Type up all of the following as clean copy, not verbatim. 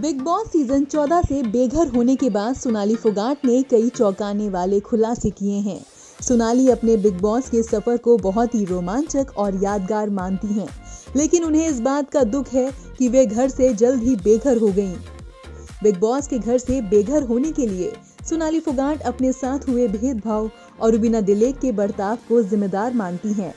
Big boss season 14 से बेघर होने के बाद सोनाली फोगाट ने कई चौंकाने वाले खुलासे किए हैं। सोनाली अपने बिग बॉस के सफर को बहुत ही रोमांचक और यादगार मानती हैं, लेकिन उन्हें इस बात का दुख है कि वे घर से जल्द ही बेघर हो गईं। बिग बॉस के घर से बेघर होने के लिए सोनाली फोगाट अपने साथ हुए भेदभाव और रुबीना दिलेक के बर्ताव को जिम्मेदार मानती हैं।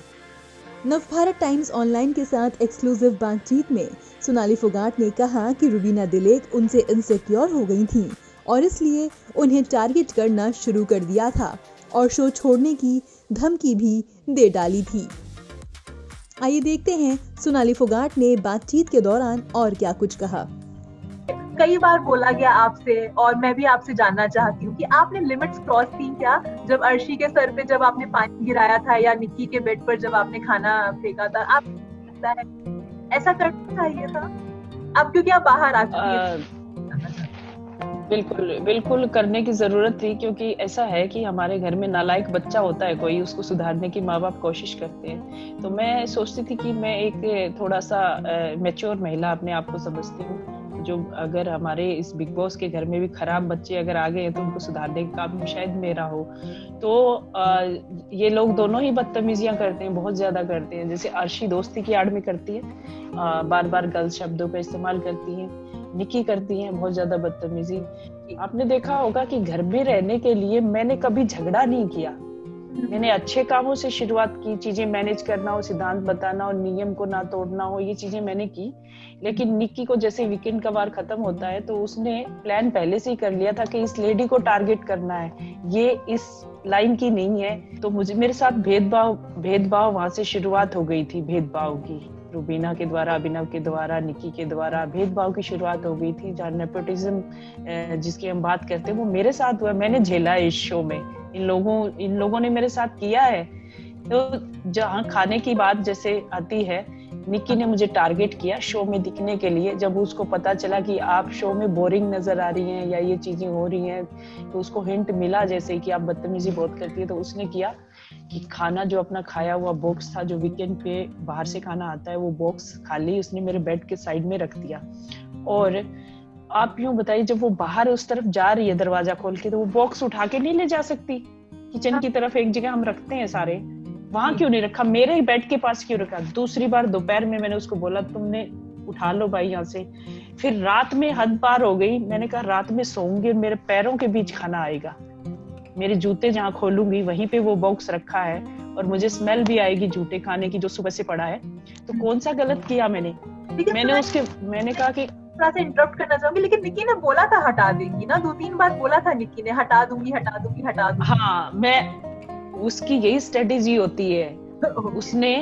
नवभारत टाइम्स ऑनलाइन के साथ एक्सक्लूसिव बातचीत में सोनाली फोगाट ने कहा कि रुबीना दिलेक उनसे इनसिक्योर हो गई थीं और इसलिए उन्हें टारगेट करना शुरू कर दिया था और शो छोड़ने की धमकी भी दे डाली थी। आइए देखते हैं सोनाली फोगाट ने बातचीत के दौरान और क्या कुछ कहा। कई बार बोला गया आपसे, और मैं भी आपसे जानना चाहती हूँ कि आपने लिमिट्स क्रॉस की क्या? जब अर्शी के सर पे जब आपने पानी गिराया था या निक्की के बेड पर जब आपने खाना फेंका था, आप लगता है ऐसा करना चाहिए था? अब क्योंकि आप बाहर आ चुकी हैं। बिल्कुल करने की जरूरत थी, क्योंकि ऐसा है कि हमारे घर में नालायक बच्चा होता है कोई, उसको सुधारने की माँ बाप कोशिश करते हैं। तो मैं सोचती थी कि मैं एक थोड़ा सा मैच्योर महिला अपने आप को समझती हूँ, जो अगर हमारे इस बिग बॉस के घर में भी खराब बच्चे अगर आ गए हैं तो उनको सुधारने का काम शायद मेरा हो। तो ये लोग दोनों ही बदतमीजियां करते हैं, बहुत ज्यादा करते हैं। जैसे अर्शी दोस्ती की आड़ में करती है, बार बार गलत शब्दों का इस्तेमाल करती है, निक्की करती है बहुत ज्यादा बदतमीजी। आपने देखा होगा कि घर में रहने के लिए मैंने कभी झगड़ा नहीं किया। मैंने अच्छे कामों से शुरुआत की, चीजें मैनेज करना हो, सिद्धांत बताना हो, नियम को ना तोड़ना हो, ये चीजें मैंने की। लेकिन निक्की को जैसे वीकेंड का वार खत्म होता है तो उसने प्लान पहले से ही कर लिया था कि इस लेडी को टारगेट करना है, ये इस लाइन की नहीं है। तो मुझे मेरे साथ भेदभाव वहां से शुरुआत हो गई थी, भेदभाव की। रुबीना के द्वारा, अभिनव के द्वारा, निक्की के द्वारा भेदभाव की शुरुआत हो गई थी। जहाँ नेपोटिज्म जिसकी हम बात करते हैं वो मेरे साथ हुआ, मैंने झेला है इस शो में। इन लोगों ने मेरे साथ किया है। तो जहाँ खाने की बात जैसे आती है, निक्की ने मुझे टारगेट किया शो में दिखने के लिए। जब उसको पता चला कि आप शो में बोरिंग नजर आ रही हैं या ये चीजें हो रही हैं, तो उसको हिंट मिला जैसे कि आप बदतमीजी बहुत करती है। तो उसने किया कि खाना जो अपना खाया हुआ बॉक्स था, जो वीकेंड पे बाहर से खाना आता है, वो बॉक्स खाली उसने मेरे बेड के साइड में रख दिया। और आप यूं बताइए, जब वो बाहर उस तरफ जा रही है दरवाजा खोल के, तो वो बॉक्स उठा के नहीं ले जा सकती? किचन की तरफ एक जगह हम रखते हैं सारे, वहां क्यों नहीं रखा? मेरे ही बेड के पास क्यों रखा? दूसरी बार दोपहर में मैंने उसको बोला तुमने उठा लो भाई यहाँ से। फिर रात में हद पार हो गई, मैंने कहा रात में सोऊंगी, मेरे पैरों के बीच खाना आएगा, मेरे जूते जहाँ खोलूंगी वहीं पे वो बॉक्स रखा है और मुझे स्मेल भी आएगी जूते खाने की जो सुबह से पड़ा है। तो कौन सा गलत किया मैंने कहा कि थोड़ा सा इंटरप्ट करना चाहूंगी, लेकिन निक्की ने बोला था हटा देंगी ना, 2-3 बार बोला था निक्की ने, हटा दूंगी। हाँ, उसकी यही स्ट्रेटेजी होती है। उसने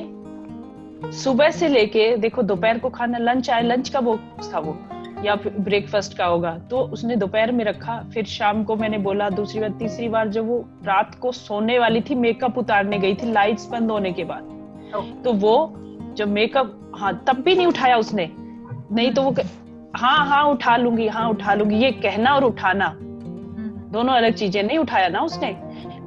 सुबह से लेके देखो दोपहर को खाना, लंच का बॉक्स था वो, या फिर ब्रेकफास्ट का होगा, तो उसने दोपहर में रखा। फिर शाम को मैंने बोला, दूसरी बार, तीसरी बार जब वो रात को सोने वाली थी, मेकअप उतारने गई थी लाइट्स बंद होने के बाद, तो वो जब मेकअप, तब भी नहीं उठाया उसने। नहीं तो वो हाँ उठा लूंगी, ये कहना और उठाना दोनों अलग चीजें। नहीं उठाया ना उसने,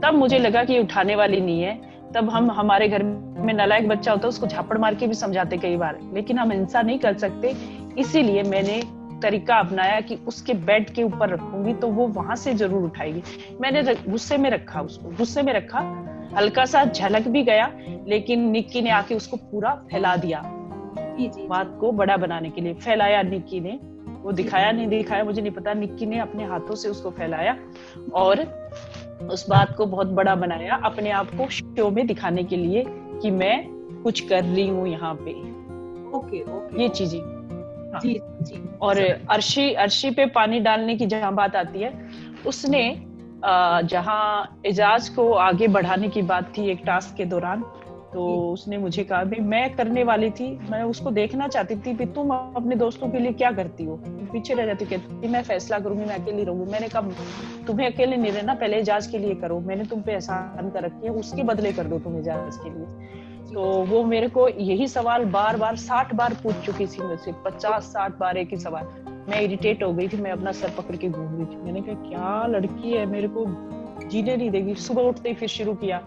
तब मुझे लगा कि उठाने वाली नहीं है। तब हमारे घर में नालायक बच्चा होता है, उसको झापड़ मार के भी समझाते कई बार, लेकिन हम हिंसा नहीं कर सकते। इसीलिए मैंने तरीका अपनाया कि उसके बेड के ऊपर रखूंगी तो वो वहां से जरूर उठाएगी। मैंने गुस्से में रखा, हल्का सा झलक भी गया, लेकिन निक्की ने आके उसको पूरा फैला दिया। बात को बड़ा बनाने के लिए फैलाया निक्की ने। वो दिखाया मुझे नहीं पता, निक्की ने अपने हाथों से उसको फैलाया और उस बात को बहुत बड़ा बनाया, अपने आप को शो में दिखाने के लिए कि मैं कुछ कर रही हूँ यहाँ पे। ओके। ये चीजें जी। और अर्शी पे पानी डालने की जहाँ बात आती है, उसने जहाँ एजाज को आगे बढ़ाने की बात थी एक टास्क के दौरान, तो उसने मुझे कहा, भाई मैं करने वाली थी, मैं उसको देखना चाहती थी कि तुम अपने दोस्तों के लिए क्या करती हो, पीछे रह जाती, कहती मैं फैसला करूंगी, मैं अकेली रहूंगी। मैंने कहा तुम्हें अकेले नहीं रहना, पहले एजाज के लिए करो, मैंने तुम पे एहसान कर रखी है, उसके बदले कर दो तुम एजाज के लिए। तो वो मेरे को यही सवाल बार 60 बार पूछ चुकी थी मुझसे, 50-60 बार एक ही सवाल। मैं इरिटेट हो गई थी, मैं अपना सर पकड़ के घूम रही थी। मैंने कहा क्या लड़की है, मेरे को जीने नहीं देगी। सुबह उठते ही फिर शुरू किया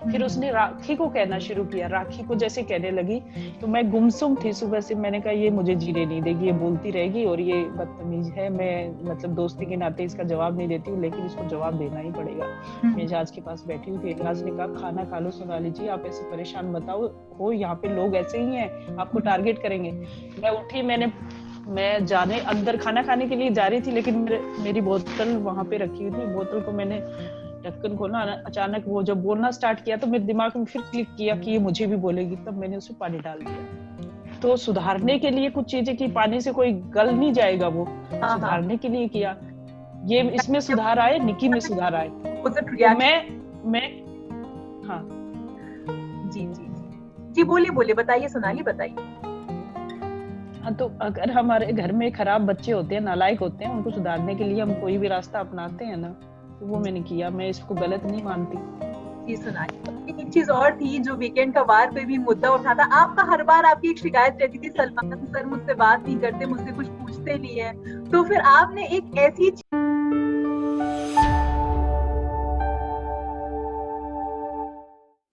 फिर उसने राखी को कहना शुरू किया, राखी को जैसे कहने लगी तो मैं गुमसुम थी सुबह से। मैंने कहा ये मुझे जीने नहीं देगी, ये बोलती रहेगी और ये बदतमीज है, मैं मतलब दोस्ती के नाते इसका जवाब नहीं देती हूँ, लेकिन इसको जवाब देना ही पड़ेगा। मैं एजाज के पास बैठी हुई थी, एजाज ने कहा खाना खा लो सोनाली जी, आप ऐसे परेशान बताओ हो, यहाँ पे लोग ऐसे ही हैं, आपको टारगेट करेंगे। मैं उठी, मैं जाने अंदर खाना खाने के लिए जा रही थी, लेकिन मेरी बोतल वहां पे रखी हुई थी। बोतल को मैंने ढक्कन खोला, अचानक वो जब बोलना स्टार्ट किया तो मेरे दिमाग में फिर क्लिक किया कि ये मुझे भी बोलेगी, तब मैंने उसमें पानी डाल दिया। तो सुधारने के लिए कुछ चीजें की, पानी से कोई गल नहीं जाएगा, वो सुधारने के लिए किया। ये इसमें सुधार आए, निकी में सुधार आए। तो मैं हाँ जी बोलिए, बताइए सोनाली, बताइए। हाँ, तो अगर हमारे घर में खराब बच्चे होते हैं, नालायक होते हैं, उनको सुधारने के लिए हम कोई भी रास्ता अपनाते हैं ना, तो वो मैंने किया, मैं इसको गलत नहीं मानती। जी सोनाली, एक चीज और थी जो वीकेंड का वार पे भी मुद्दा उठा था आपका, हर बार आपकी एक शिकायत रहती थी, सलमान सर मुझसे बात नहीं करते, मुझसे कुछ पूछते नहीं है, तो फिर आपने एक ऐसी